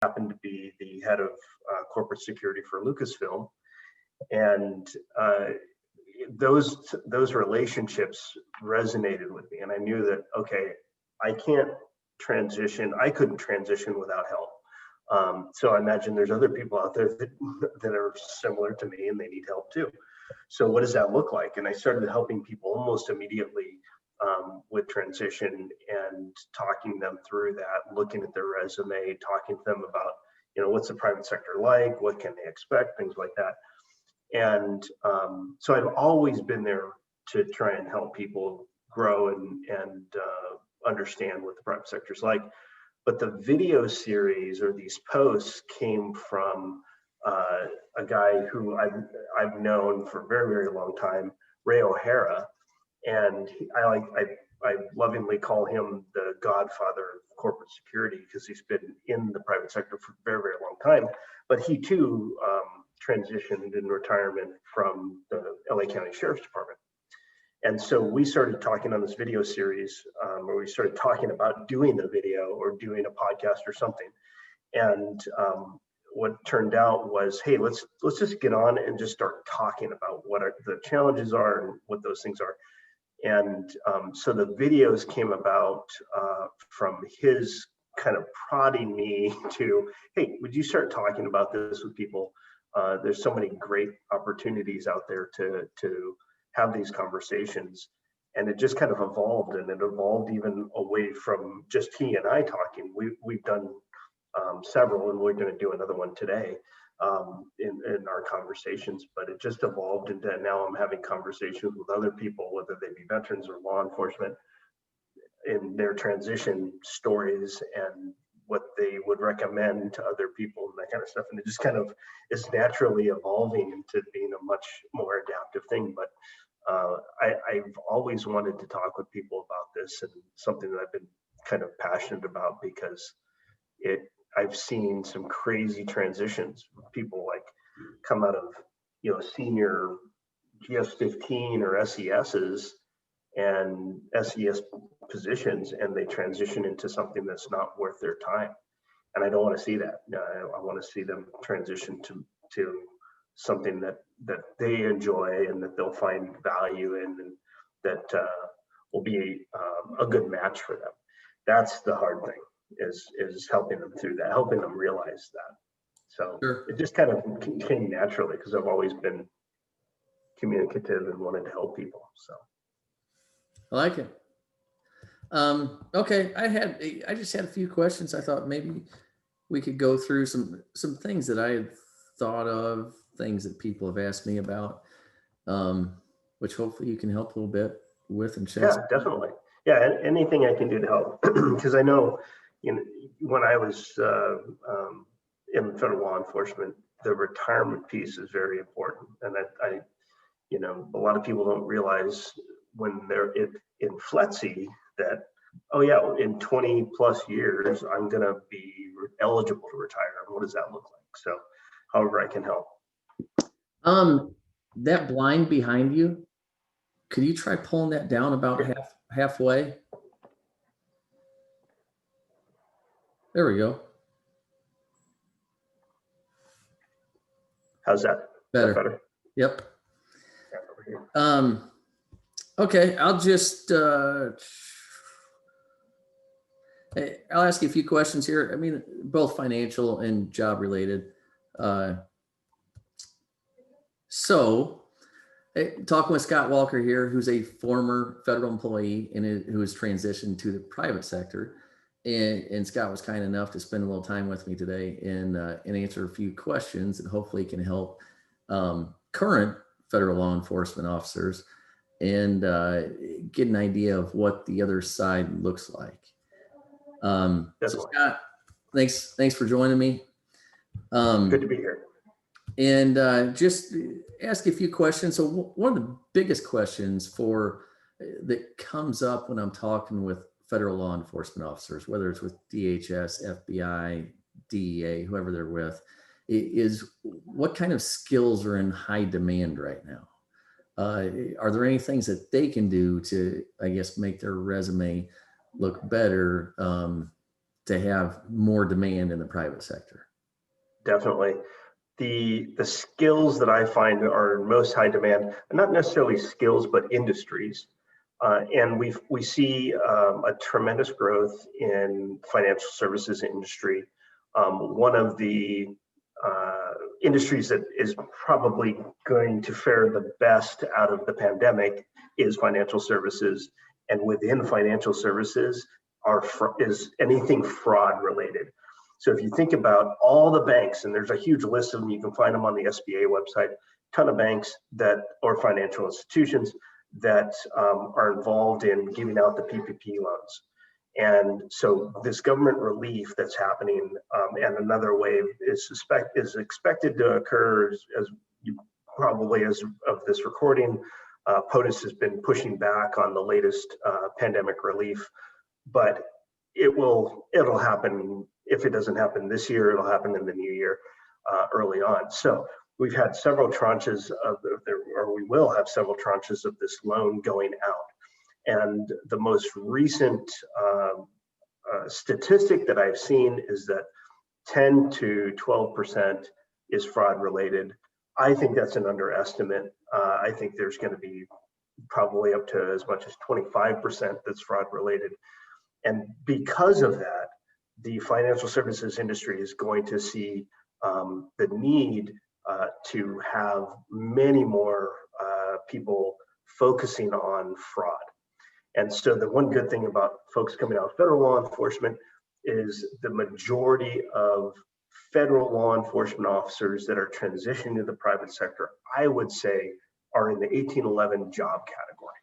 happened to be the head of corporate security for Lucasfilm, and those relationships resonated with me, and I knew that okay, I couldn't transition without help. So I imagine there's other people out there that are similar to me and they need help too. So what does that look like? And I started helping people almost immediately with transition and talking them through that, looking at their resume, talking to them about, what's the private sector like, what can they expect, things like that. And so I've always been there to try and help people grow and understand what the private sector is like. But the video series or these posts came from a guy who I've known for a very, very long time, Ray O'Hara, and I lovingly call him the godfather of corporate security because he's been in the private sector for a very, very long time. But he too transitioned in retirement from the LA County Sheriff's Department. And so we started talking on this video series where we started talking about doing the video or doing a podcast or something. And what turned out was, hey, let's just get on and just start talking about what the challenges are and what those things are. And so the videos came about from his kind of prodding me to, hey, would you start talking about this with people? There's so many great opportunities out there to have these conversations. And it just kind of evolved, and it evolved even away from just he and I talking. We've done several, and we're going to do another one today in our conversations, but it just evolved into now I'm having conversations with other people, whether they be veterans or law enforcement, in their transition stories and what they would recommend to other people and that kind of stuff. And it just kind of is naturally evolving into being a much more adaptive thing. But I've always wanted to talk with people about this, and something that I've been kind of passionate about because I've seen some crazy transitions. People like come out of, senior GS-15 or SESs and SES positions, and they transition into something that's not worth their time. And I don't want to see that. I want to see them transition to something that they enjoy and that they'll find value in, and that will be a good match for them. That's the hard thing, is helping them through that, helping them realize that. So sure. It just kind of came naturally because I've always been communicative and wanted to help people. So I like it. Okay, I just had a few questions. I thought maybe we could go through some things that I had thought of, things that people have asked me about, which hopefully you can help a little bit with and share. Yeah, definitely. Yeah, anything I can do to help, because I know, when I was in federal law enforcement, the retirement piece is very important, and I a lot of people don't realize when they're in FLETC that, oh yeah, in 20 plus years, I'm going to be eligible to retire. What does that look like? So however I can help. That blind behind you, could you try pulling that down about halfway? There we go. How's that? Better. Is that better? Yep. Okay, I'll just I'll ask you a few questions here. I mean, both financial and job related. So, talking with Scott Walker here, who's a former federal employee and who has transitioned to the private sector. And Scott was kind enough to spend a little time with me today and answer a few questions that hopefully can help current federal law enforcement officers and get an idea of what the other side looks like. So Scott, thanks for joining me. Good to be here. And just ask you a few questions. So one of the biggest questions that comes up when I'm talking with federal law enforcement officers, whether it's with DHS, FBI, DEA, whoever they're with, is what kind of skills are in high demand right now? Are there any things that they can do to, I guess, make their resume look better to have more demand in the private sector? Definitely. The skills that I find are in most high demand, not necessarily skills, but industries. And we see a tremendous growth in financial services industry. One of the industries that is probably going to fare the best out of the pandemic is financial services. And within financial services is anything fraud related. So if you think about all the banks, and there's a huge list of them, you can find them on the SBA website, ton of banks that, or financial institutions that are involved in giving out the PPP loans. And so this government relief that's happening, and another wave is expected to occur as you probably as of this recording. POTUS has been pushing back on the latest pandemic relief, but it'll happen. If it doesn't happen this year, it'll happen in the new year, early on. So we've had several tranches or we will have several tranches of this loan going out. And the most recent statistic that I've seen is that 10 to 12% is fraud related. I think that's an underestimate. I think there's going to be probably up to as much as 25% that's fraud related. And because of that, the financial services industry is going to see the need to have many more people focusing on fraud. And so the one good thing about folks coming out of federal law enforcement is the majority of federal law enforcement officers that are transitioning to the private sector, I would say, are in the 1811 job category,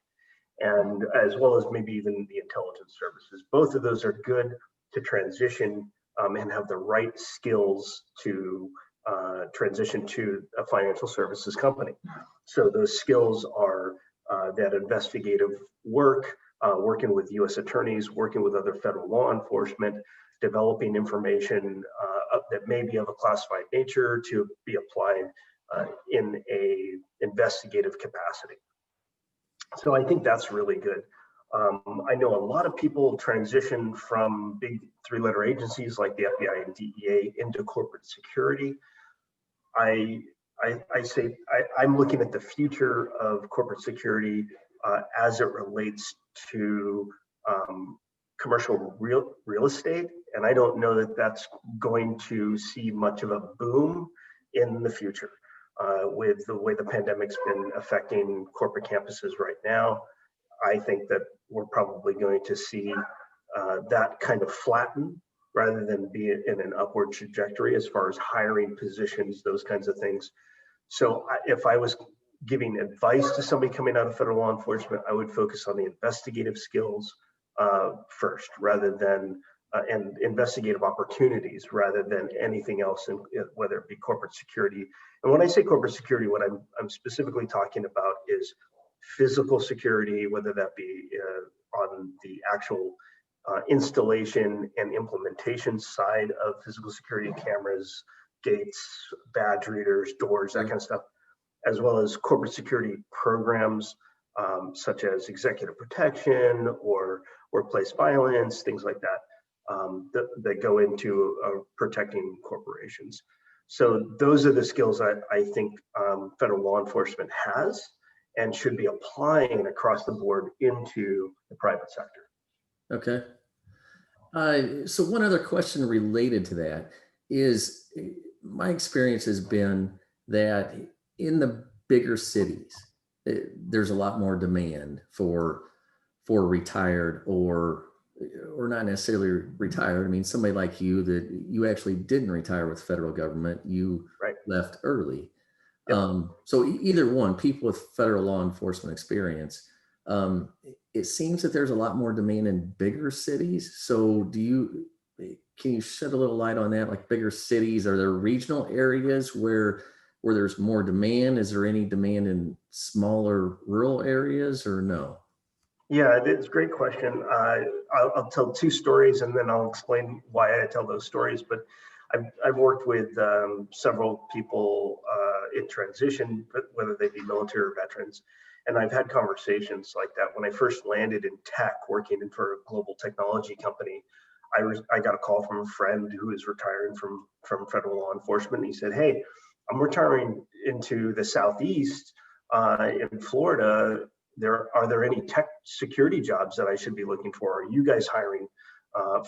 and as well as maybe even the intelligence services. Both of those are good to transition and have the right skills to transition to a financial services company. So those skills are that investigative work, working with U.S. attorneys, working with other federal law enforcement, developing information that may be of a classified nature to be applied in a investigative capacity. So I think that's really good. I know a lot of people transition from big three-letter agencies like the FBI and DEA into corporate security. I'm looking at the future of corporate security as it relates to commercial real estate, and I don't know that that's going to see much of a boom in the future with the way the pandemic's been affecting corporate campuses right now. I think that we're probably going to see that kind of flatten rather than be in an upward trajectory as far as hiring positions, those kinds of things. So if I was giving advice to somebody coming out of federal law enforcement, I would focus on the investigative skills first, rather than and investigative opportunities rather than anything else, whether it be corporate security. And when I say corporate security, what I'm specifically talking about is physical security, whether that be on the actual installation and implementation side of physical security, cameras, gates, badge readers, doors, that kind of stuff, as well as corporate security programs such as executive protection or workplace violence, things like that, that go into protecting corporations. So those are the skills I think federal law enforcement has and should be applying across the board into the private sector. Okay. So one other question related to that is, my experience has been that in the bigger cities, there's a lot more demand for retired or not necessarily retired. I mean, somebody like you, that you actually didn't retire with federal government, you left early. Yep. So either one, people with federal law enforcement experience, it seems that there's a lot more demand in bigger cities. So can you shed a little light on that? Like bigger cities, are there regional areas where there's more demand? Is there any demand in smaller rural areas or no? Yeah, it's a great question. I'll tell two stories and then I'll explain why I tell those stories. But I've worked with several people in transition, whether they be military or veterans. And I've had conversations like that. When I first landed in tech, working for a global technology company, I got a call from a friend who is retiring from federal law enforcement. And he said, "Hey, I'm retiring into the Southeast in Florida. Are there any tech security jobs that I should be looking for? Are you guys hiring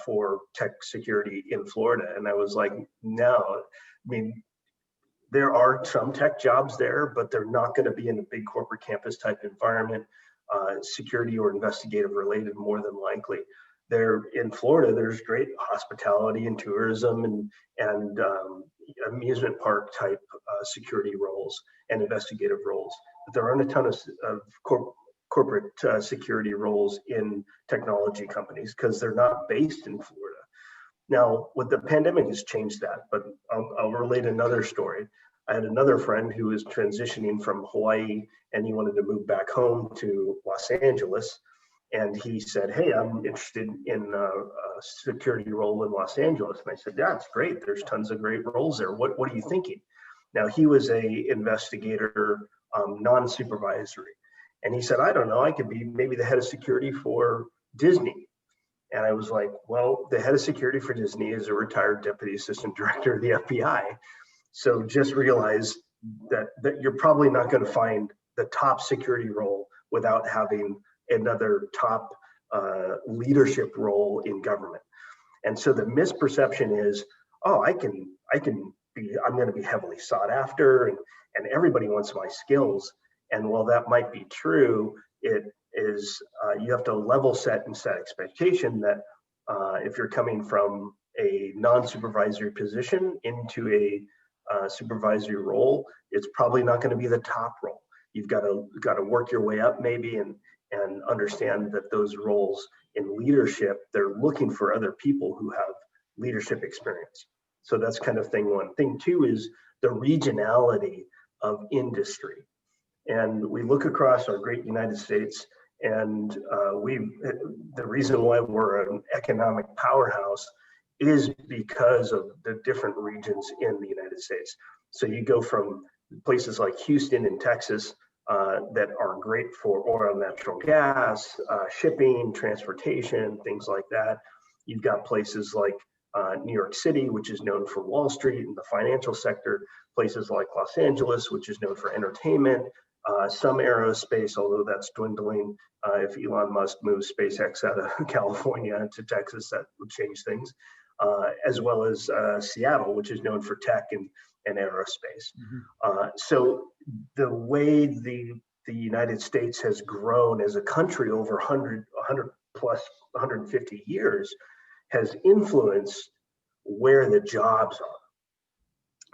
for tech security in Florida?" And I was like, "No, I mean, there are some tech jobs there, but they're not going to be in a big corporate campus type environment, security or investigative related more than likely. There in Florida, there's great hospitality and tourism and amusement park type security roles and investigative roles. But there aren't a ton of corporate security roles in technology companies because they're not based in Florida. Now, with the pandemic has changed that, but I'll relate another story. I had another friend who was transitioning from Hawaii and he wanted to move back home to Los Angeles. And he said, "Hey, I'm interested in a security role in Los Angeles." And I said, "Yeah, it's great. There's tons of great roles there. What are you thinking?" Now, he was a investigator, non-supervisory. And he said, "I don't know, I could be maybe the head of security for Disney." And I was like, "Well, the head of security for Disney is a retired deputy assistant director of the FBI. So just realize that you're probably not going to find the top security role without having another top leadership role in government." And so the misperception is, "Oh, I'm going to be heavily sought after and everybody wants my skills." And while that might be true, it is you have to level set and set expectation that if you're coming from a non-supervisory position into a supervisory role, it's probably not going to be the top role. You've got to work your way up maybe and understand that those roles in leadership, they're looking for other people who have leadership experience. So that's kind of thing one. Thing two is the regionality of industry. And we look across our great United States, and the reason why we're an economic powerhouse is because of the different regions in the United States. So you go from places like Houston in Texas that are great for oil and natural gas, shipping, transportation, things like that. You've got places like New York City, which is known for Wall Street and the financial sector, places like Los Angeles, which is known for entertainment, some aerospace, although that's dwindling. If Elon Musk moves SpaceX out of California to Texas, that would change things, as well as Seattle, which is known for tech and aerospace. So the way the United States has grown as a country over 100 plus 150 years has influenced where the jobs are.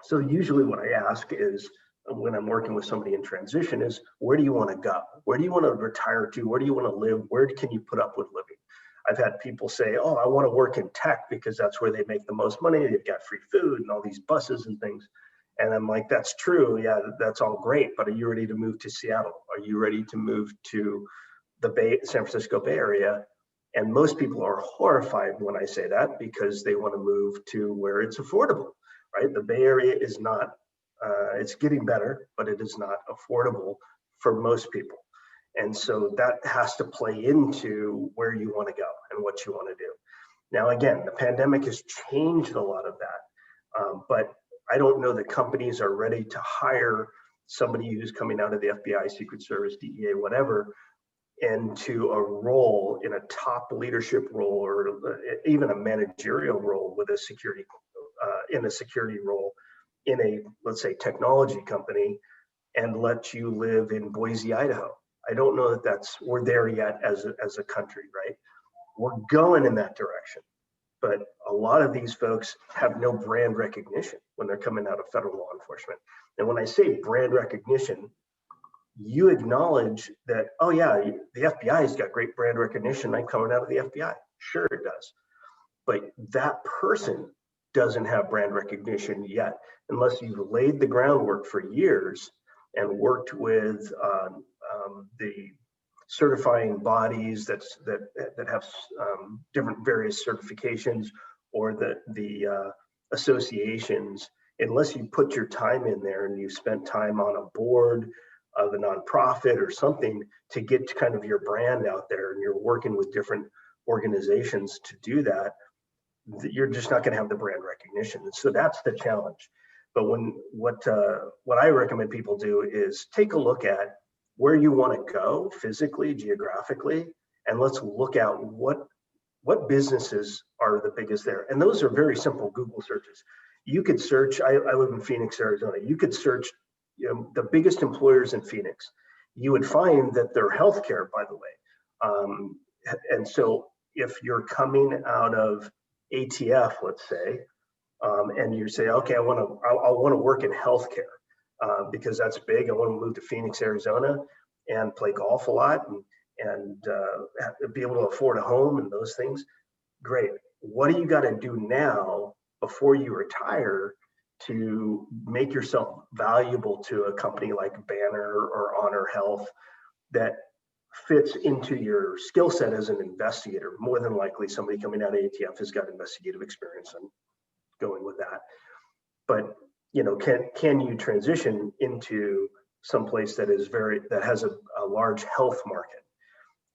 So usually what I ask is, when I'm working with somebody in transition, is where do you want to go? Where do you want to retire to? Where do you want to live? Where can you put up with living? I've had people say, "Oh, I want to work in tech because that's where they make the most money. They've got free food and all these buses and things." And I'm like, "That's true. Yeah, that's all great. But are you ready to move to Seattle? Are you ready to move to the San Francisco Bay Area?" And most people are horrified when I say that because they want to move to where it's affordable, right? The Bay Area is not, it's getting better, but it is not affordable for most people. And so that has to play into where you want to go and what you want to do. Now, again, the pandemic has changed a lot of that, but I don't know that companies are ready to hire somebody who's coming out of the FBI, Secret Service, DEA, whatever, into a role in a top leadership role or even a managerial role with a security in a security role in a, let's say, technology company, and let you live in Boise, Idaho. I don't know that we're there yet as a country, right? We're going in that direction, but a lot of these folks have no brand recognition when they're coming out of federal law enforcement. And when I say brand recognition, you acknowledge that, oh yeah, the FBI's got great brand recognition. I'm coming out of the FBI. Sure it does. But that person doesn't have brand recognition yet, unless you've laid the groundwork for years and worked with the certifying bodies that have different various certifications, or the associations. Unless you put your time in there and you spent time on a board of a nonprofit or something to get kind of your brand out there, and you're working with different organizations to do that, you're just not going to have the brand recognition. And so that's the challenge. But what I recommend people do is take a look at where you want to go physically, geographically, and let's look at what businesses are the biggest there. And those are very simple Google searches. You could search, I live in Phoenix, Arizona. You could search the biggest employers in Phoenix. You would find that they're healthcare, by the way. And so if you're coming out of ATF, let's say, and you say, okay, I want to work in healthcare because that's big. I want to move to Phoenix, Arizona, and play golf a lot and be able to afford a home and those things. Great. What do you got to do now before you retire to make yourself valuable to a company like Banner or Honor Health that fits into your skill set as an investigator? More than likely, somebody coming out of ATF has got investigative experience and going with that. But can you transition into someplace that has a large health market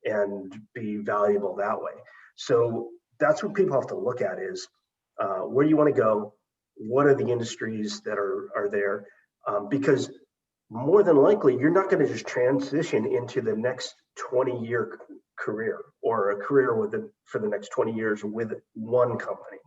and be valuable that way? So that's what people have to look at is where do you want to go? What are the industries that are there? Because more than likely, you're not going to just transition into the next 20-year career or a career for the next 20 years with one company.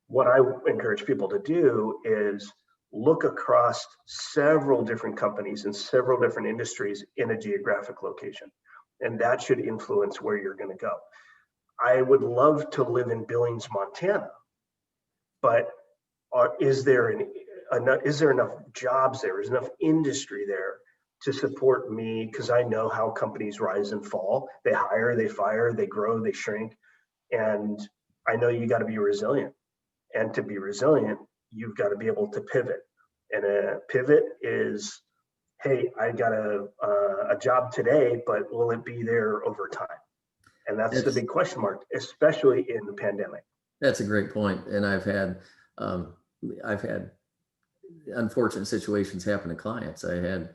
What I encourage people to do is look across several different companies and several different industries in a geographic location. And that should influence where you're going to go. I would love to live in Billings, Montana, but is there enough jobs there? Is enough industry there to support me? Because I know how companies rise and fall. They hire, they fire, they grow, they shrink. And I know you got to be resilient. And to be resilient, you've got to be able to pivot. And a pivot is, hey, I got a job today, but will it be there over time? And that's the big question mark, especially in the pandemic. That's a great point. And I've had unfortunate situations happen to clients. I'm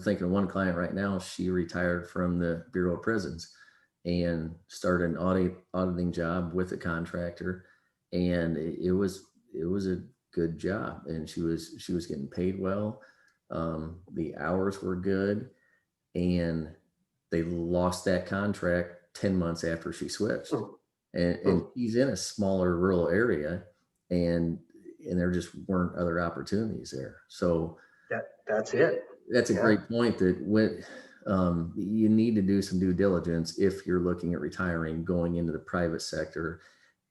thinking of one client right now. She retired from the Bureau of Prisons and started an auditing job with a contractor. And it was a good job, and she was getting paid well. The hours were good, and they lost that contract 10 months after she switched. And she's in a smaller rural area, and there just weren't other opportunities there. So that's it. That's a great point. That when you need to do some due diligence if you're looking at retiring, going into the private sector,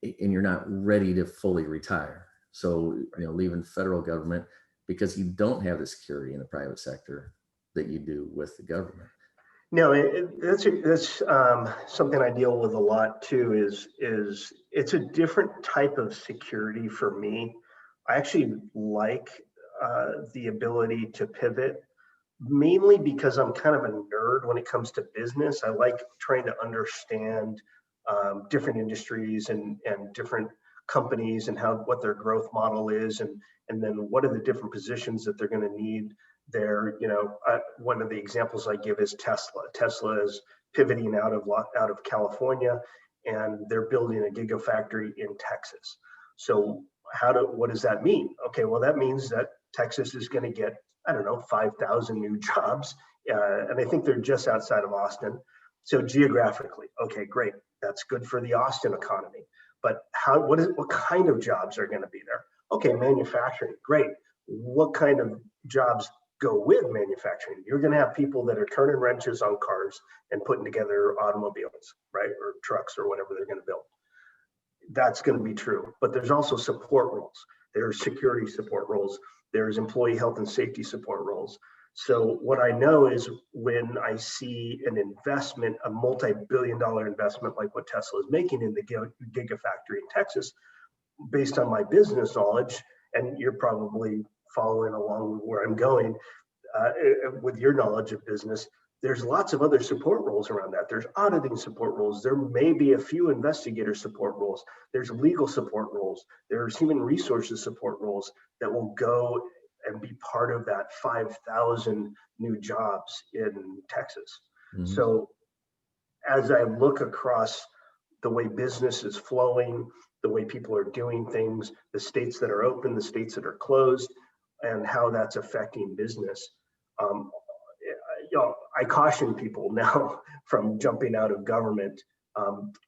and you're not ready to fully retire. So, leaving federal government because you don't have the security in the private sector that you do with the government. No, that's something I deal with a lot too. Is it's a different type of security for me. I actually like the ability to pivot, mainly because I'm kind of a nerd when it comes to business. I like trying to understand different industries and different companies and what their growth model is, and then what are the different positions that they're going to need there. One of the examples I give is Tesla. Tesla is pivoting out of California, and they're building a gigafactory in Texas. So what does that mean? Okay, well, that means that Texas is going to get, 5,000 new jobs, and I think they're just outside of Austin. So geographically, okay, great. That's good for the Austin economy. But what kind of jobs are going to be there? Okay, manufacturing, great. What kind of jobs go with manufacturing? You're going to have people that are turning wrenches on cars and putting together automobiles, right? Or trucks or whatever they're going to build. That's going to be true. But there's also support roles. There's security support roles. There's employee health and safety support roles. So what I know is when I see an investment, a multi-billion-dollar investment like what Tesla is making in the gigafactory in Texas, based on my business knowledge, and you're probably following along where I'm going with your knowledge of business, there's lots of other support roles around that. There's auditing support roles. There may be a few investigator support roles. There's legal support roles. There's human resources support roles that will go and be part of that 5,000 new jobs in Texas. Mm-hmm. So as I look across the way business is flowing, the way people are doing things, the states that are open, the states that are closed, and how that's affecting business. Um, I caution people now from jumping out of government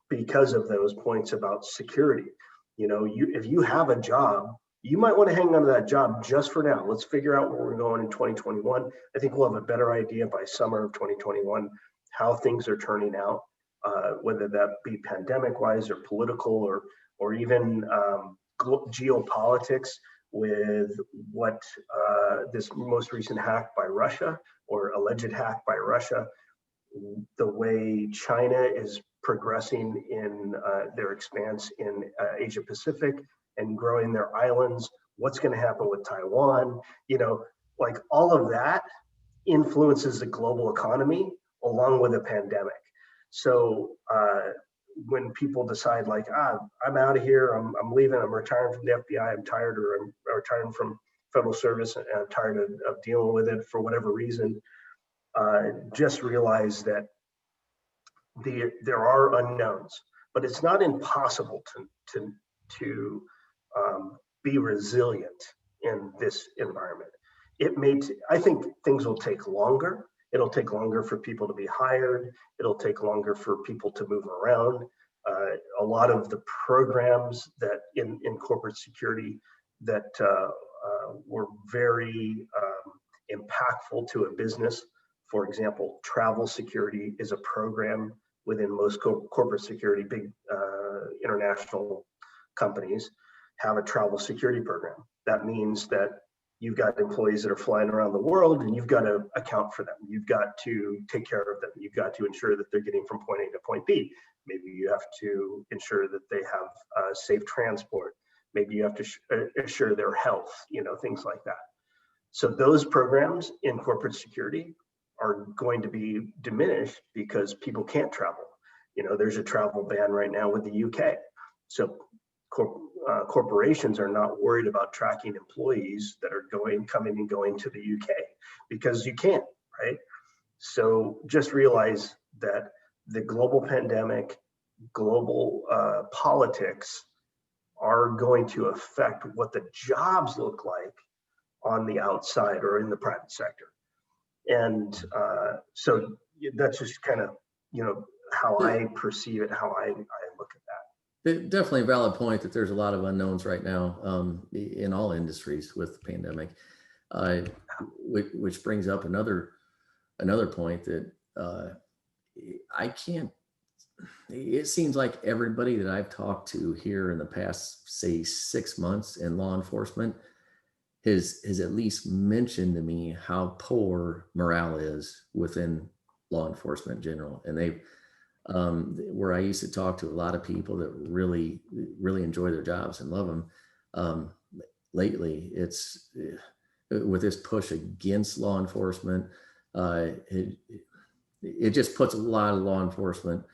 because of those points about security. If you have a job, you might want to hang on to that job just for now. Let's figure out where we're going in 2021. I think we'll have a better idea by summer of 2021 how things are turning out, whether that be pandemic-wise or political or even geopolitics with what this most recent hack by Russia or alleged hack by Russia, the way China is progressing in their expanse in Asia Pacific and growing their islands, what's going to happen with Taiwan, like all of that influences the global economy along with a pandemic. So when people decide like, I'm out of here, I'm leaving, I'm retiring from the FBI, I'm tired, or I'm retiring from federal service and I'm tired of dealing with it for whatever reason, just realize that there are unknowns, but it's not impossible to be resilient in this environment. I think things will take longer. It'll take longer for people to be hired. It'll take longer for people to move around. A lot of the programs that in corporate security that were very impactful to a business. For example, travel security is a program within most corporate security. Big international companies have a travel security program. That means that you've got employees that are flying around the world and you've got to account for them. You've got to take care of them. You've got to ensure that they're getting from point A to point B. Maybe you have to ensure that they have safe transport. Maybe you have to assure their health, things like that. So those programs in corporate security are going to be diminished because people can't travel. There's a travel ban right now with the UK. So corporations are not worried about tracking employees that are coming and going to the UK because you can't, right? So just realize that the global pandemic, global politics are going to affect what the jobs look like on the outside or in the private sector. And so that's just kind of, how I perceive it, how I look at that. Definitely a valid point that there's a lot of unknowns right now in all industries with the pandemic, which brings up another point that I can't. It seems like everybody that I've talked to here in the past, say, 6 months in law enforcement has at least mentioned to me how poor morale is within law enforcement in general. And they've, where I used to talk to a lot of people that really, really enjoy their jobs and love them. Lately, it's with this push against law enforcement, it just puts a lot of law enforcement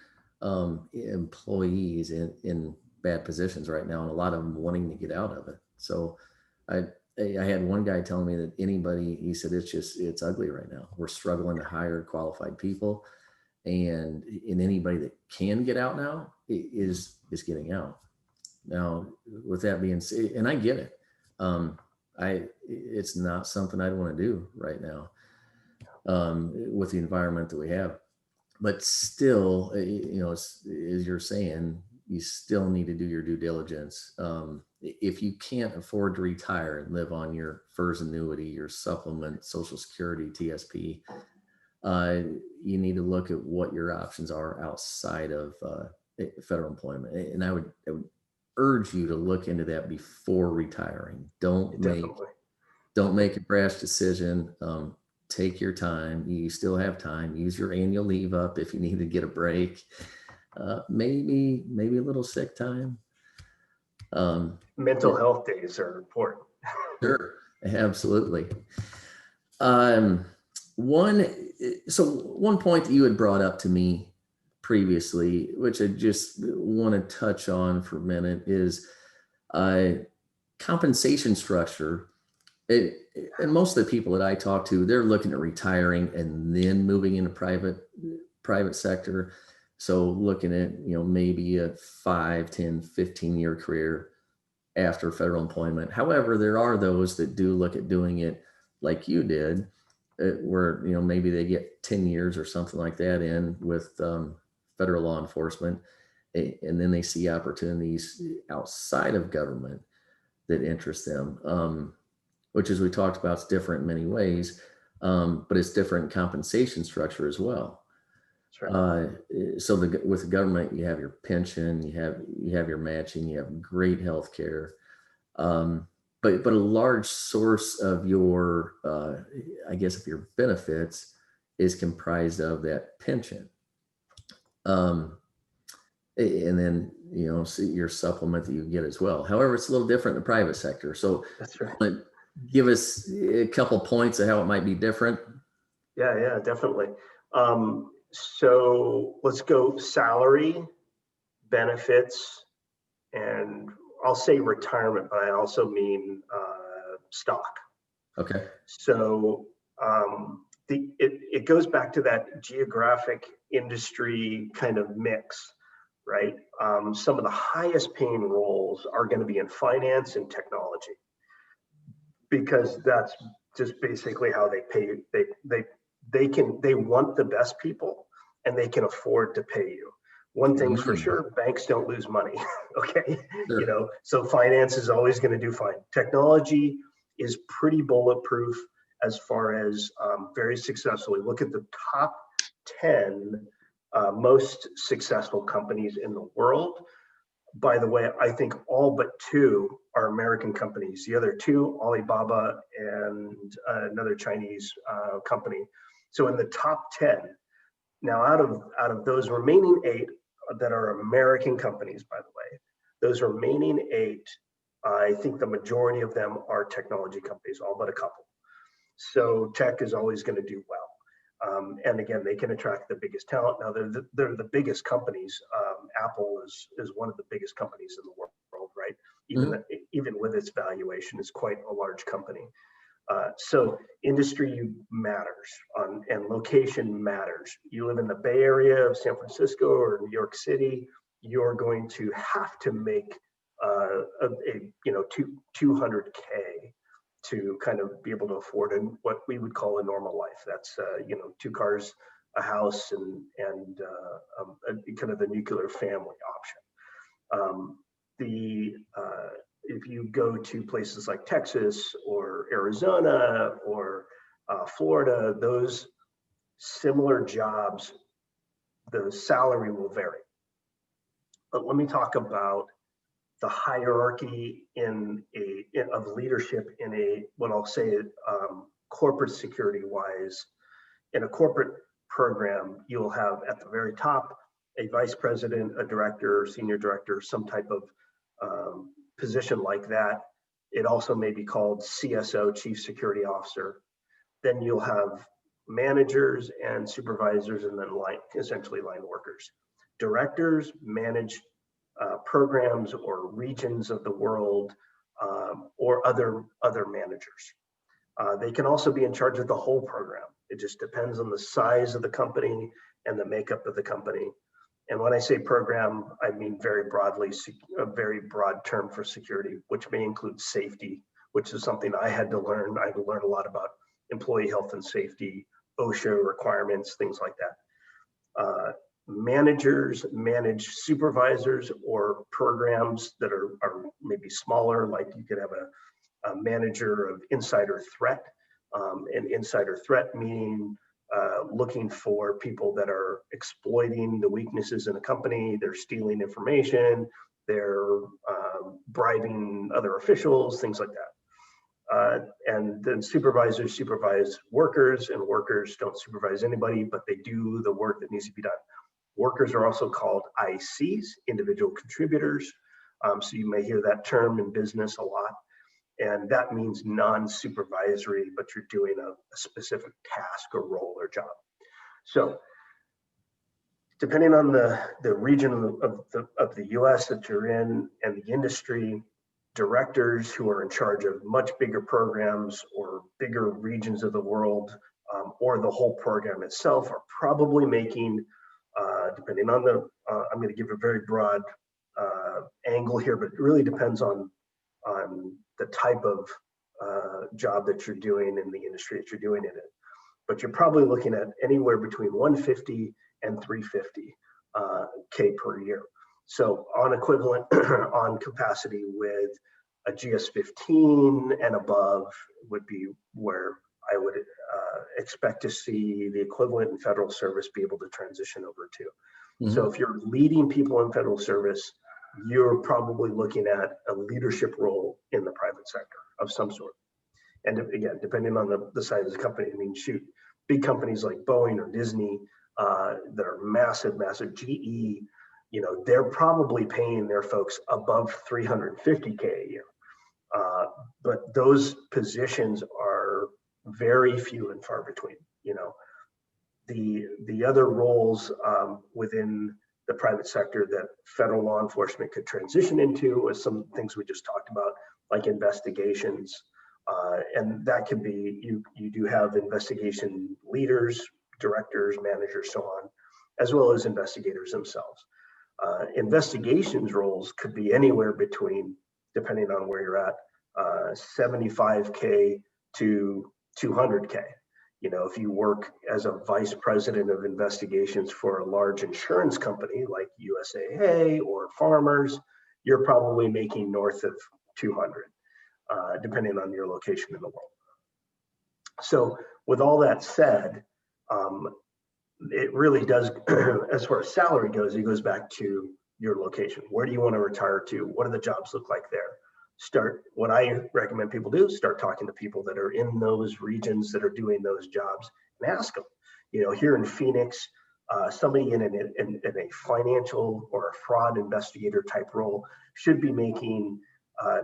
employees in bad positions right now, and a lot of them wanting to get out of it. So I had one guy telling me that he said, it's ugly right now. We're struggling to hire qualified people, and anybody that can get out now is getting out. Now, with that being said, and I get it, it's not something I'd want to do right now with the environment that we have. But still, as you're saying, you still need to do your due diligence. If you can't afford to retire and live on your FERS annuity, your supplement, Social Security, TSP, you need to look at what your options are outside of federal employment. And I would urge you to look into that before retiring. Don't make a brash decision. Take your time. You still have time. Use your annual leave up if you need to get a break. Maybe a little sick time. Mental health days are important. Sure, absolutely. One point that you had brought up to me previously, which I just want to touch on for a minute, is compensation structure. And most of the people that I talk to, they're looking at retiring and then moving into private sector. So looking at, maybe a 5, 10, 15-year career after federal employment. However, there are those that do look at doing it like you did, where, maybe they get 10 years or something like that in with federal law enforcement, and then they see opportunities outside of government that interest them, which, as we talked about, is different in many ways, but it's different compensation structure as well. That's right. So with the government, you have your pension, you have your matching, you have great health care, but a large source of your, I guess, of your benefits is comprised of that pension. And then, your supplement that you get as well. However, it's a little different in the private sector. So That's right. Give us a couple points of how it might be different. Yeah, definitely. So let's go salary, benefits, and I'll say retirement, but I also mean stock. Okay. So it goes back to that geographic industry kind of mix, right? Some of the highest paying roles are going to be in finance and technology, because that's just basically how they pay. They want the best people, and they can afford to pay you. One thing's for sure, banks don't lose money. Okay. Sure. So finance is always going to do fine. Technology is pretty bulletproof as far as very successfully. Look at the top 10 most successful companies in the world. By the way, I think all but 2 are American companies. The other 2, Alibaba and another Chinese company. So in the top 10, now out of those remaining 8 that are American companies, by the way, those remaining 8, I think the majority of them are technology companies, all but a couple. So tech is always going to do well. And again, they can attract the biggest talent. Now they're the biggest companies. Apple is one of the biggest companies in the world, right? Even with its valuation, is quite a large company. So industry matters, and location matters. You live in the Bay Area of San Francisco or New York City, you're going to have to make a 200K to kind of be able to afford what we would call a normal life. That's 2 cars, a house, and kind of the nuclear family option. If you go to places like Texas or Arizona or Florida, those similar jobs, the salary will vary. But let me talk about the hierarchy of leadership in a, what I'll say, corporate security wise. In a corporate program, you'll have at the very top a vice president, a director, senior director, some type of position like that. It also may be called CSO, Chief Security Officer. Then you'll have managers and supervisors, and then essentially line workers. Directors manage programs or regions of the world, or other managers. They can also be in charge of the whole program. It just depends on the size of the company and the makeup of the company. And when I say program, I mean very broadly, a very broad term for security, which may include safety, which is something I had to learn. I had to learn a lot about employee health and safety, OSHA requirements, things like that. Managers manage supervisors or programs that are maybe smaller, like you could have a manager of insider threat. And insider threat meaning looking for people that are exploiting the weaknesses in a company, they're stealing information, they're bribing other officials, things like that. And then supervisors supervise workers, and workers don't supervise anybody, but they do the work that needs to be done. Workers are also called ICs, individual contributors. So you may hear that term in business a lot. And that means non-supervisory, but you're doing a specific task or role or job. So depending on the region of the US that you're in and the industry, directors who are in charge of much bigger programs or bigger regions of the world, or the whole program itself, are probably making depending on I'm going to give a very broad angle here, but it really depends on the type of job that you're doing in the industry that you're doing in it. But you're probably looking at anywhere between 150 and 350 K per year. So on equivalent on capacity with a GS15 and above would be where I would expect to see the equivalent in federal service be able to transition over to. Mm-hmm. So if you're leading people in federal service, you're probably looking at a leadership role in the private sector of some sort. And again, depending on the size of the company, I mean, shoot, big companies like Boeing or Disney that are massive, GE, you know, they're probably paying their folks above 350K a year. But those positions are very few and far between. You know, the other roles within the private sector that federal law enforcement could transition into is some things we just talked about, like investigations. And that can be, you do have investigation leaders, directors, managers, so on, as well as investigators themselves. Investigations roles could be anywhere between, depending on where you're at, 75K to 200K. You know, if you work as a vice president of investigations for a large insurance company like USAA or Farmers, you're probably making north of 200, depending on your location in the world. So with all that said, it really does, as far as salary goes, it goes back to your location. Where do you want to retire to? What do the jobs look like there? What I recommend people do is start talking to people that are in those regions that are doing those jobs and ask them. You know, here in Phoenix, somebody in a financial or a fraud investigator type role should be making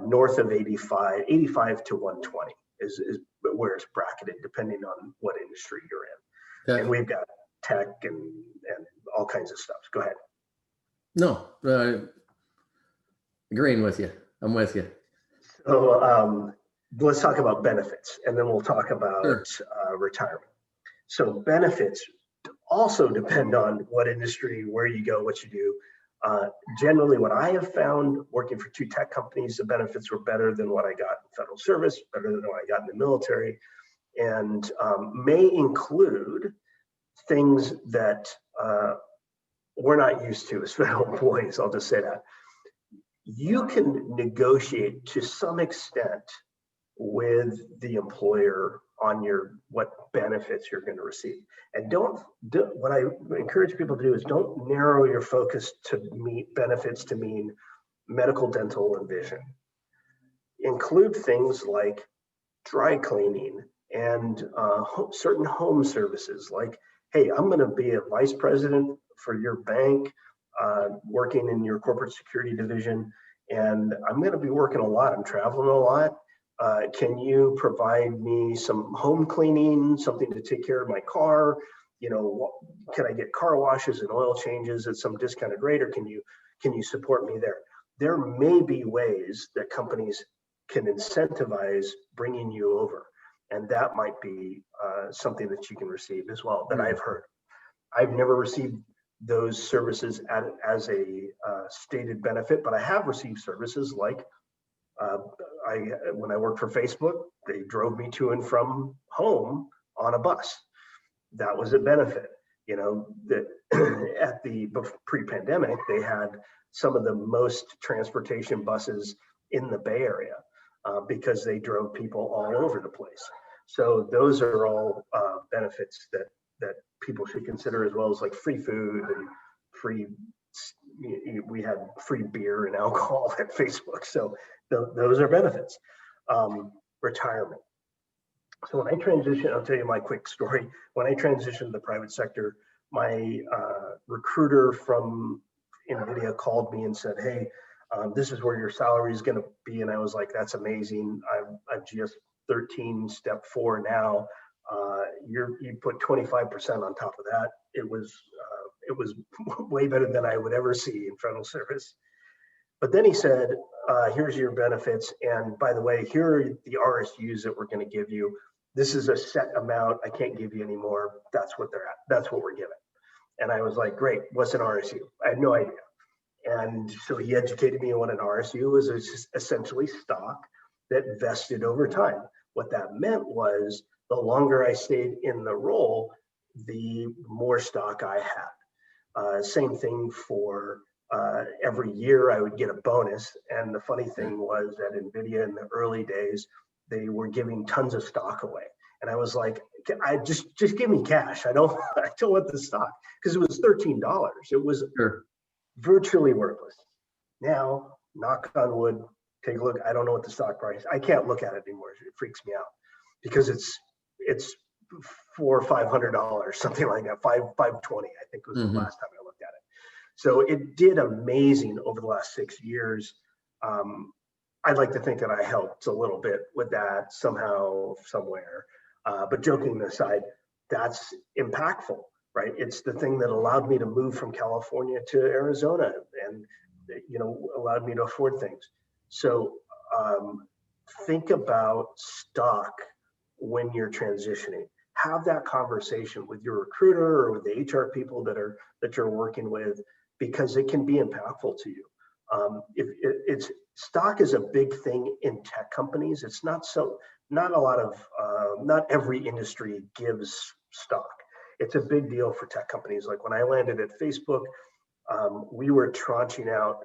north of 85 to 120 is where it's bracketed, depending on what industry you're in. Okay. And we've got tech and all kinds of stuff. Go ahead. No, agreeing with you. I'm with you. So let's talk about benefits, and then we'll talk about retirement. So benefits also depend on what industry, where you go, what you do. Generally, what I have found working for 2 tech companies, the benefits were better than what I got in federal service, better than what I got in the military, and may include things that we're not used to as federal employees. I'll just say that. You can negotiate to some extent with the employer on what benefits you're going to receive. And what I encourage people to do is don't narrow your focus to benefits to mean medical, dental, and vision. Include things like dry cleaning and certain home services, like, hey, I'm going to be a vice president for your bank, working in your corporate security division, and I'm going to be working a lot. I'm traveling a lot. Can you provide me some home cleaning, something to take care of my car? You know, can I get car washes and oil changes at some discounted rate, or can you support me there? There may be ways that companies can incentivize bringing you over, and that might be something that you can receive as well, that I've heard. I've never received those services as a stated benefit, but I have received services like when I worked for Facebook, they drove me to and from home on a bus. That was a benefit. You know, that at the pre-pandemic, they had some of the most transportation buses in the Bay Area because they drove people all over the place. So those are all benefits that people should consider, as well as like free food and we had free beer and alcohol at Facebook. So those are benefits. Retirement. So when I transitioned, I'll tell you my quick story. When I transitioned to the private sector, my recruiter from NVIDIA called me and said, hey, this is where your salary is going to be. And I was like, that's amazing. I'm GS13 step 4 now. You put 25% on top of that. It was way better than I would ever see in federal service. But then he said, here's your benefits. And by the way, here are the RSUs that we're going to give you. This is a set amount. I can't give you any more. That's what they're at. That's what we're giving. And I was like, great, what's an RSU? I had no idea. And so he educated me on what an RSU is. It's just essentially stock that vested over time. What that meant was the longer I stayed in the role, the more stock I had. Same thing for every year I would get a bonus. And the funny thing was at NVIDIA in the early days, they were giving tons of stock away. And I was like, I just give me cash. I don't want the stock, because it was $13. It was Sure. virtually worthless. Now, knock on wood, take a look. I don't know what the stock price. I can't look at it anymore. It freaks me out because it's $400 or $500, something like that. $520, I think was the last time I looked at it. So it did amazing over the last 6 years. I'd like to think that I helped a little bit with that somehow, somewhere. But joking aside, that's impactful, right? It's the thing that allowed me to move from California to Arizona, and allowed me to afford things. So think about stock when you're transitioning. Have that conversation with your recruiter or with the HR people that you're working with, because it can be impactful to you. If it's stock is a big thing in tech companies. It's not a lot of not every industry gives stock. It's a big deal for tech companies. Like when I landed at Facebook, we were tranching out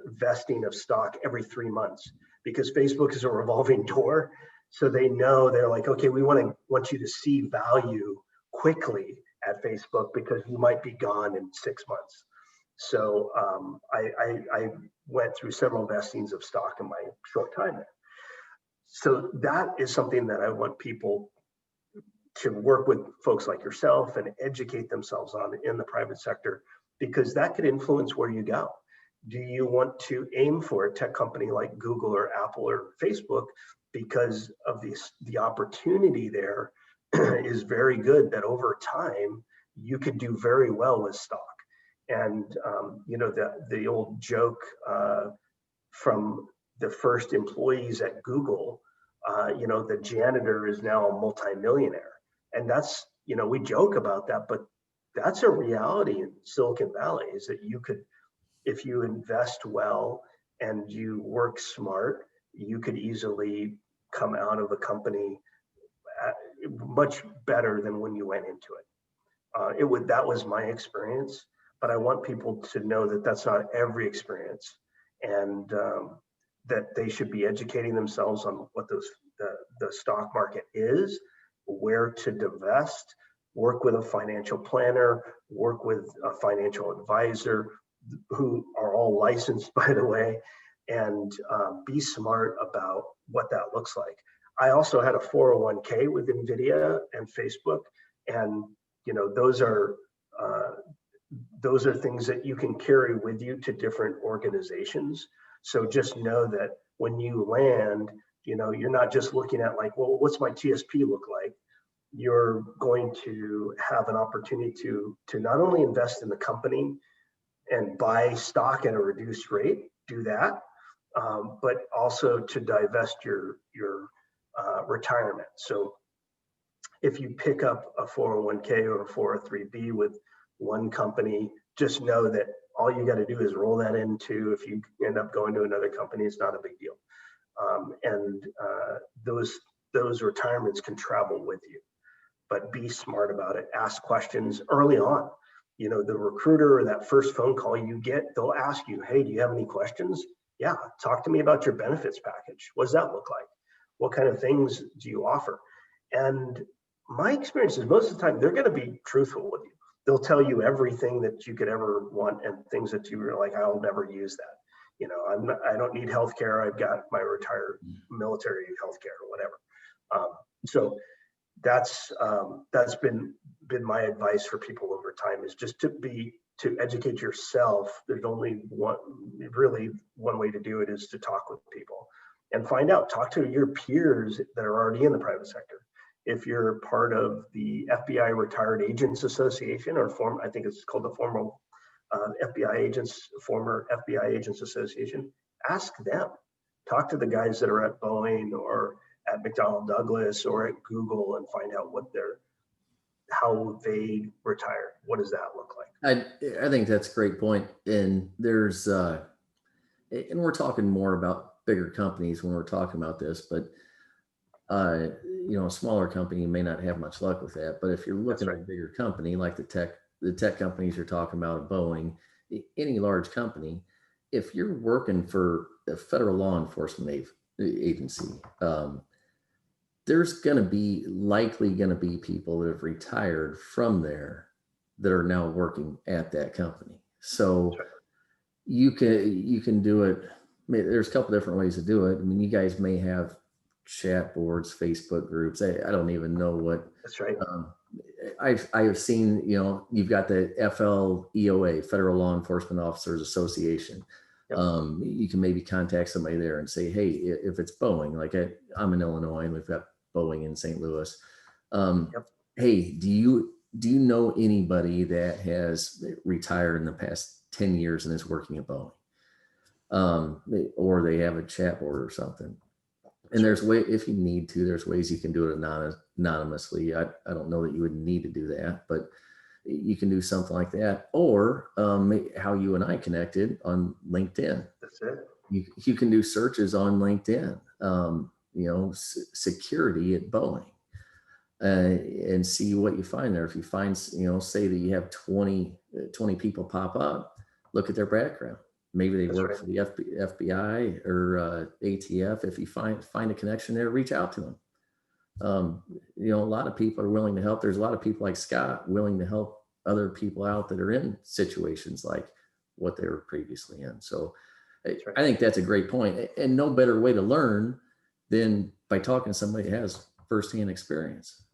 vesting of stock every 3 months, because Facebook is a revolving door. So they're like, okay, we want you to see value quickly at Facebook because you might be gone in 6 months. So I went through several vestings of stock in my short time there. So that is something that I want people to work with folks like yourself and educate themselves on in the private sector, because that could influence where you go. Do you want to aim for a tech company like Google or Apple or Facebook because of the opportunity there is very good, that over time you could do very well with stock? And the old joke from the first employees at Google, the janitor is now a multimillionaire. And that's, we joke about that, but that's a reality in Silicon Valley, is that you could, if you invest well and you work smart, you could easily come out of a company much better than when you went into it. That was my experience, but I want people to know that that's not every experience, and that they should be educating themselves on what the stock market is, where to divest, work with a financial planner, work with a financial advisor, who are all licensed, by the way, and be smart about what that looks like. I also had a 401k with NVIDIA and Facebook, and those are things that you can carry with you to different organizations. So just know that when you land, you're not just looking at like, well, what's my TSP look like? You're going to have an opportunity to not only invest in the company and buy stock at a reduced rate, do that, but also to divest your retirement. So if you pick up a 401k or a 403b with one company, just know that all you got to do is roll that into, if you end up going to another company, it's not a big deal. And those retirements can travel with you, but be smart about it. Ask questions early on. The recruiter or that first phone call you get, they'll ask you, hey, do you have any questions? Yeah, talk to me about your benefits package. What does that look like? What kind of things do you offer? And my experience is most of the time, they're going to be truthful with you. They'll tell you everything that you could ever want, and things that you were like, I'll never use that. I don't need healthcare. I've got my retired military healthcare or whatever. So that's been my advice for people over time, is just to educate yourself. There's only one way to do it, is to talk with people and talk to your peers that are already in the private sector. If you're part of the FBI Retired Agents Association, or I think it's called the former FBI Agents Association, ask them. Talk to the guys that are at Boeing or at McDonnell Douglas or at Google, and find out how they retire? What does that look like? I think that's a great point. And there's, and we're talking more about bigger companies when we're talking about this, but a smaller company may not have much luck with that. But if you're looking at a bigger company like the tech companies you're talking about, Boeing, any large company, if you're working for a federal law enforcement agency, there's likely going to be people that have retired from there that are now working at that company. So you can do it. There's a couple different ways to do it. I mean, you guys may have chat boards, Facebook groups. I don't even know what. That's right. I've seen, you've got the FLEOA, Federal Law Enforcement Officers Association. Yep. You can maybe contact somebody there and say, hey, if it's Boeing, like I'm in Illinois and we've got Boeing in St. Louis. Yep. Hey, do you know anybody that has retired in the past 10 years and is working at Boeing? Or they have a chat board or something. And there's if you need to, there's ways you can do it anonymously. I don't know that you would need to do that, but you can do something like that. Or how you and I connected on LinkedIn. That's it. You can do searches on LinkedIn, security at Boeing, and see what you find there. If you find, say that you have 20 people pop up, look at their background. Maybe they work for the FBI or ATF. If you find a connection there, reach out to them. A lot of people are willing to help. There's a lot of people like Scott willing to help other people out that are in situations like what they were previously in. So I think that's a great point. And no better way to learn than by talking to somebody who has firsthand experience.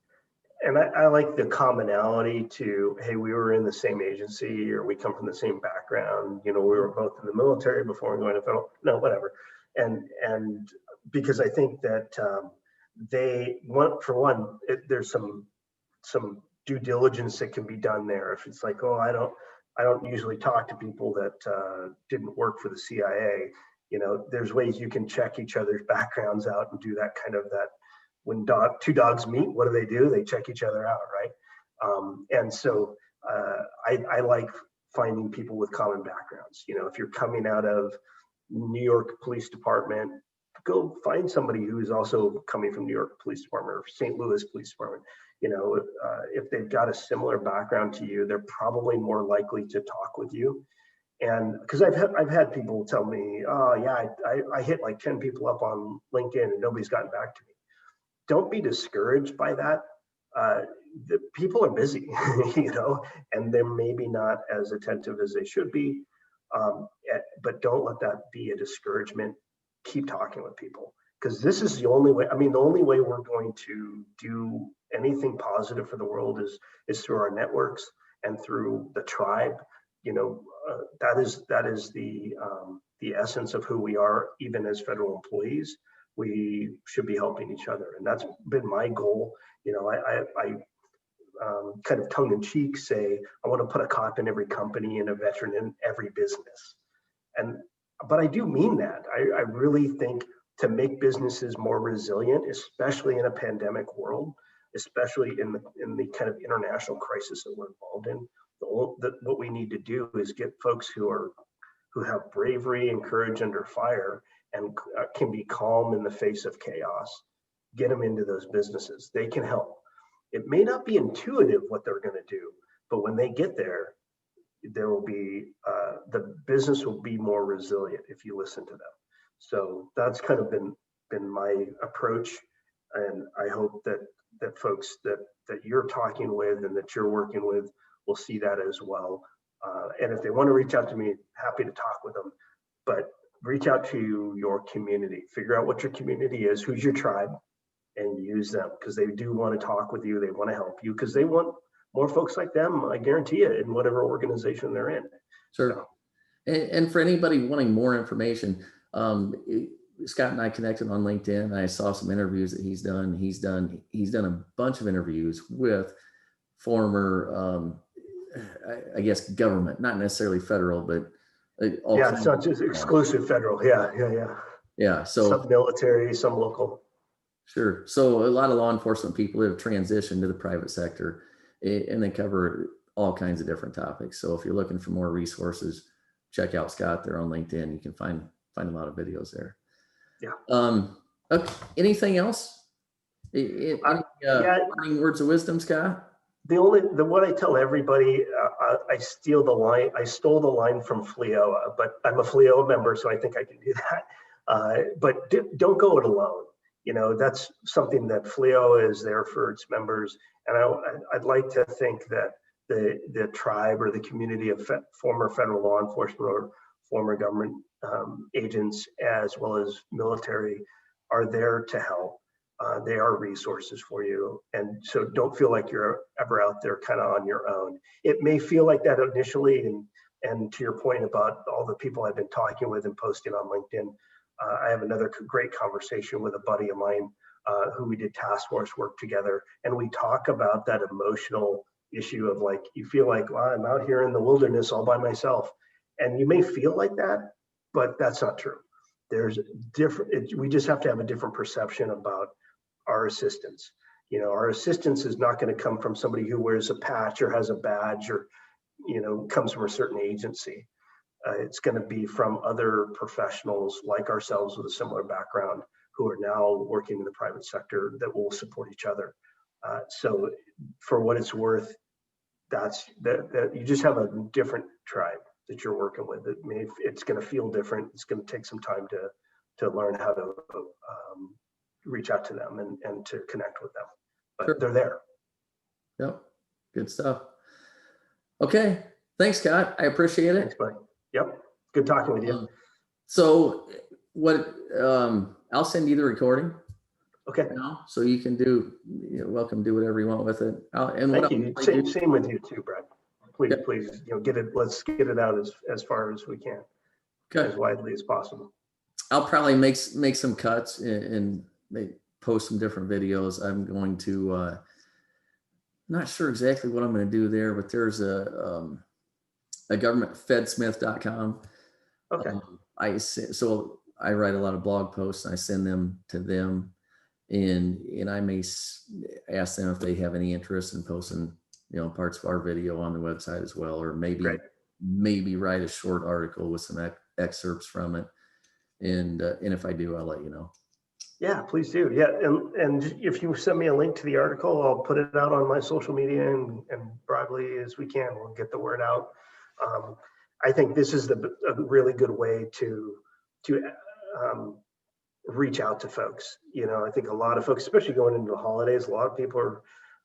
And I like the commonality to, hey, we were in the same agency or we come from the same background. We were both in the military before going to federal, whatever. And because I think that they want, for one, there's some due diligence that can be done there. If it's like, I don't usually talk to people that didn't work for the CIA. There's ways you can check each other's backgrounds out and do that kind of that. When two dogs meet, what do? They check each other out, right? And so I like finding people with common backgrounds. If you're coming out of New York Police Department, go find somebody who's also coming from New York Police Department or St. Louis Police Department. If they've got a similar background to you, they're probably more likely to talk with you. And because I've had people tell me, I hit like 10 people up on LinkedIn and nobody's gotten back to me. Don't be discouraged by that. The people are busy, and they're maybe not as attentive as they should be. But don't let that be a discouragement. Keep talking with people, because this is the only way. I mean, the only way we're going to do anything positive for the world is through our networks and through the tribe. That is the essence of who we are, even as federal employees. We should be helping each other. And that's been my goal. I kind of tongue in cheek say, I want to put a cop in every company and a veteran in every business. But I do mean that. I really think to make businesses more resilient, especially in a pandemic world, especially in the kind of international crisis that we're involved in, what we need to do is get folks who have bravery and courage under fire and can be calm in the face of chaos, get them into those businesses. They can help. It may not be intuitive what they're going to do, but when they get there, there will be, the business will be more resilient if you listen to them. So that's kind of been my approach. And I hope that folks that you're talking with and that you're working with will see that as well. And if they want to reach out to me, happy to talk with them. But reach out to your community, figure out what your community is, who's your tribe, and use them, because they do want to talk with you. They want to help you because they want more folks like them, I guarantee you, in whatever organization they're in. Sure. So. And for anybody wanting more information, Scott and I connected on LinkedIn. I saw some interviews that he's done. He's done a bunch of interviews with former, I guess, government, not necessarily federal, but it's not just exclusive federal. Yeah. So some military, some local. Sure. So a lot of law enforcement people have transitioned to the private sector, and they cover all kinds of different topics. So if you're looking for more resources, check out Scott there on LinkedIn. You can find a lot of videos there. Yeah. Okay. Anything else? Any parting words of wisdom, Scott? The what I tell everybody, I stole the line from FLEOA, but I'm a FLEOA member, so I think I can do that. But don't go it alone. You know, that's something that FLEOA is there for its members. And I'd like to think that the tribe or the community of former federal law enforcement or former government agents, as well as military, are there to help. They are resources for you. And so don't feel like you're ever out there kind of on your own. It may feel like that initially. And to your point about all the people I've been talking with and posting on LinkedIn, I have another great conversation with a buddy of mine who we did task force work together. And we talk about that emotional issue of like, you feel like, well, I'm out here in the wilderness all by myself. And you may feel like that, but that's not true. There's we just have to have a different perception about our assistance. You know, our assistance is not going to come from somebody who wears a patch or has a badge or, you know, comes from a certain agency. It's going to be from other professionals like ourselves with a similar background who are now working in the private sector that will support each other. So for what it's worth, that you just have a different tribe that you're working with. It's going to feel different. It's going to take some time to learn how to reach out to them and to connect with them, but sure, they're there. Yep. Good stuff. Okay. Thanks, Scott. I appreciate it. Thanks, buddy. Yep. Good talking with you. So what, I'll send you the recording. Okay. Now, so you can welcome, do whatever you want with it. Thank you. Same with you too, Brad. Please, you know, let's get it out as far as we can, as widely as possible. I'll probably make some cuts and post some different videos. I'm going to, not sure exactly what I'm going to do there, but there's a government, fedsmith.com. Okay. So I write a lot of blog posts and I send them to them, and I may ask them if they have any interest in posting, you know, parts of our video on the website as well, or maybe write a short article with some excerpts from it. And if I do, I'll let you know. Yeah, please do. Yeah, and if you send me a link to the article, I'll put it out on my social media and broadly as we can. We'll get the word out. I think this is a really good way to reach out to folks. You know, I think a lot of folks, especially going into the holidays, a lot of people are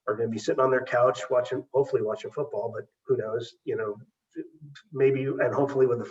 going to be sitting on their couch hopefully watching football, but who knows? You know, maybe and hopefully with the